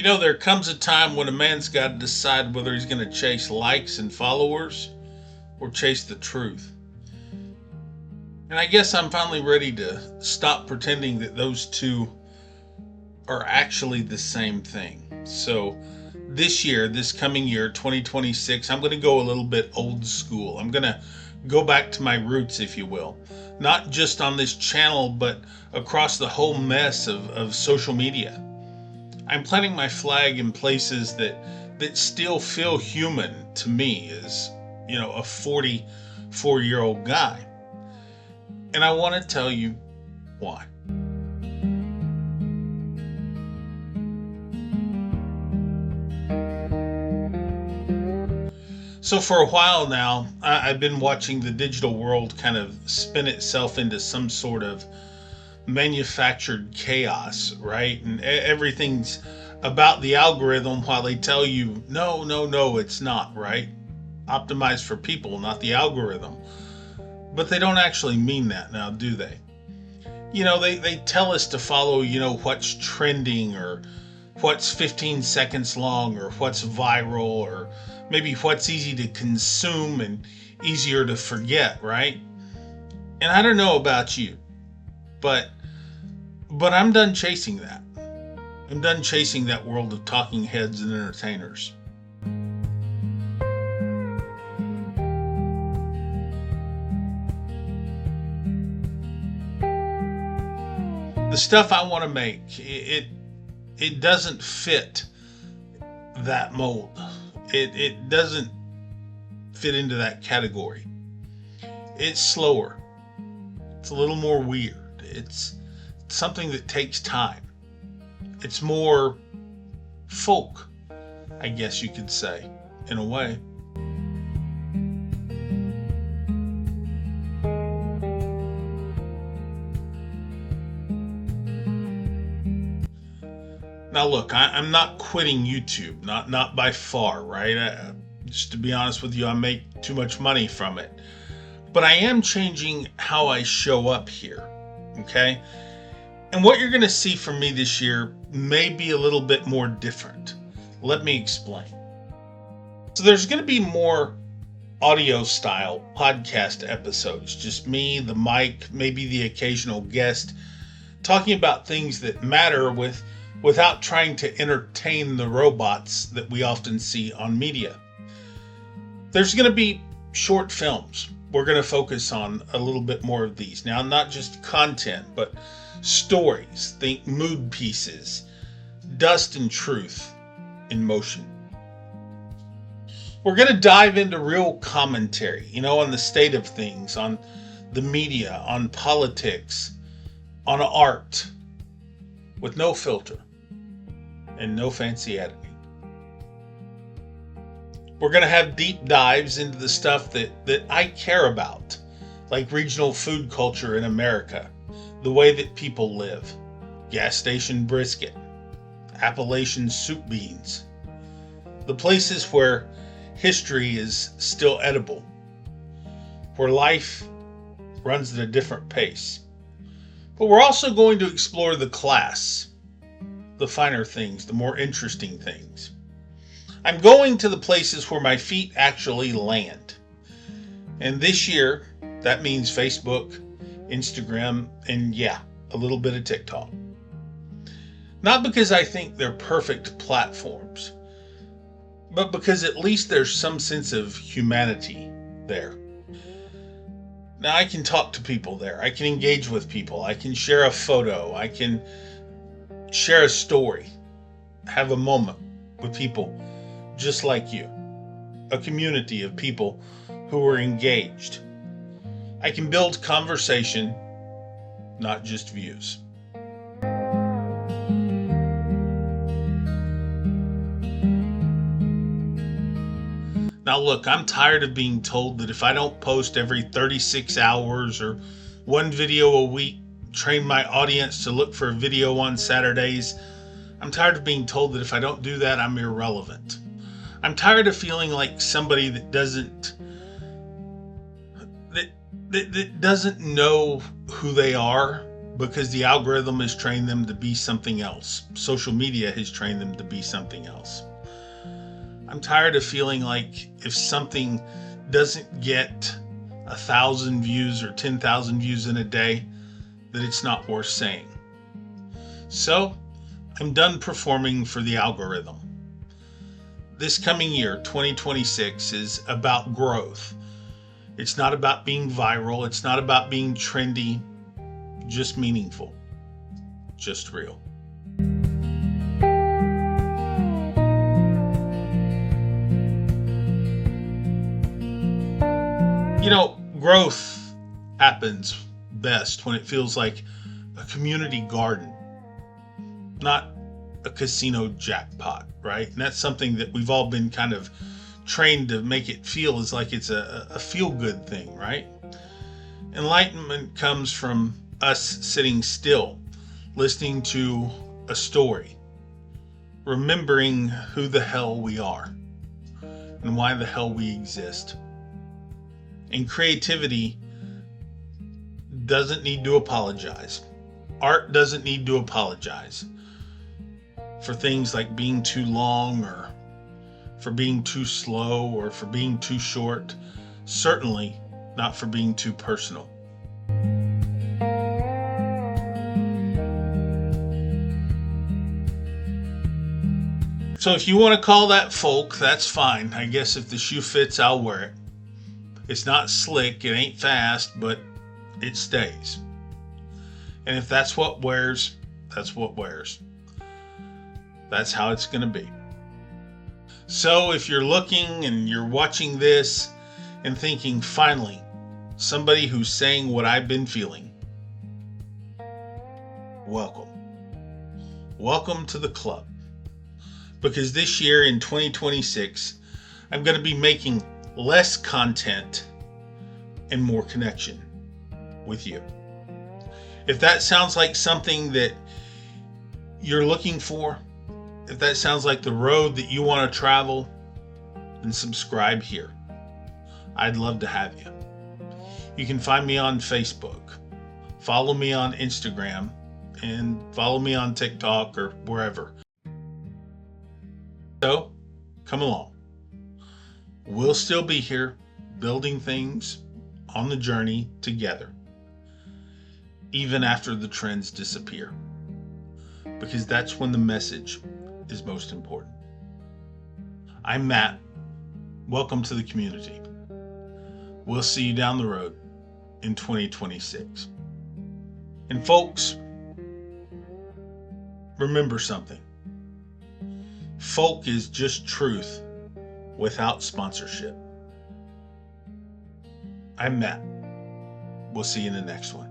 There comes a time when a man's got to decide whether he's going to chase likes and followers or chase the truth. And I guess I'm finally ready to stop pretending that those two are actually the same thing. So, this coming year, 2026, I'm going to go a little bit old school. I'm going to go back to my roots, if you will. Not just on this channel, but across the whole mess of social media. I'm planting my flag in places that still feel human to me as, a 44-year-old guy. And I want to tell you why. So for a while now, I've been watching the digital world kind of spin itself into some sort of manufactured chaos, right? And everything's about the algorithm while they tell you, no, it's not, right? Optimized for people, not the algorithm. But they don't actually mean that now, do they? They tell us to follow, what's trending or what's 15 seconds long or what's viral or maybe what's easy to consume and easier to forget, right? And I don't know about you, but I'm done chasing that. I'm done chasing that world of talking heads and entertainers. The stuff I want to make, it doesn't fit that mold. It doesn't fit into that category. It's slower. It's a little more weird. It's something that takes time. It's more folk, I guess you could say, in a way. Now look, I'm not quitting YouTube, not by far, right? Just to be honest with you, I make too much money from it. But I am changing how I show up here, okay? And what you're going to see from me this year may be a little bit more different. Let me explain. So there's going to be more audio style podcast episodes, just me, the mic, maybe the occasional guest, talking about things that matter without trying to entertain the robots that we often see on media. There's going to be short films. We're going to focus on a little bit more of these. Now, not just content, but stories, think mood pieces, dust and truth in motion. We're going to dive into real commentary, on the state of things, on the media, on politics, on art, with no filter and no fancy editing. We're going to have deep dives into the stuff that I care about, like regional food culture in America, the way that people live, gas station brisket, Appalachian soup beans, the places where history is still edible, where life runs at a different pace. But we're also going to explore the class, the finer things, the more interesting things. I'm going to the places where my feet actually land. And this year, that means Facebook, Instagram, and a little bit of TikTok. Not because I think they're perfect platforms, but because at least there's some sense of humanity there. Now I can talk to people there. I can engage with people. I can share a photo. I can share a story. Have a moment with people just like you. A community of people who are engaged. I can build conversation, not just views. Now look, I'm tired of being told that if I don't post every 36 hours or one video a week, train my audience to look for a video on Saturdays, I'm tired of being told that if I don't do that, I'm irrelevant. I'm tired of feeling like somebody that doesn't know who they are because the algorithm has trained them to be something else. Social media has trained them to be something else. I'm tired of feeling like if something doesn't get 1,000 views or 10,000 views in a day, that it's not worth saying. So, I'm done performing for the algorithm. This coming year, 2026, is about growth. It's not about being viral. It's not about being trendy. Just meaningful. Just real. Growth happens best when it feels like a community garden, not a casino jackpot, right? And that's something that we've all been kind of trained to make it feel as like it's a feel-good thing, right? Enlightenment comes from us sitting still, listening to a story, remembering who the hell we are and why the hell we exist. And creativity doesn't need to apologize. Art doesn't need to apologize for things like being too long or for being too slow or for being too short. Certainly not for being too personal. So if you want to call that folk, that's fine. I guess if the shoe fits, I'll wear it. It's not slick, it ain't fast, but it stays. And if that's what wears, that's what wears. That's how it's going to be. So if you're looking and you're watching this and thinking, finally, somebody who's saying what I've been feeling, welcome. Welcome to the club. Because this year in 2026, I'm going to be making less content and more connection with you. If that sounds like something that you're looking for, if that sounds like the road that you want to travel, then subscribe here. I'd love to have you. You can find me on Facebook, follow me on Instagram, and follow me on TikTok or wherever. So, come along. We'll still be here building things on the journey together, even after the trends disappear, because that's when the message is most important. I'm Matt. Welcome to the community. We'll see you down the road in 2026. And folks, remember something. Folk is just truth without sponsorship. I'm Matt. We'll see you in the next one.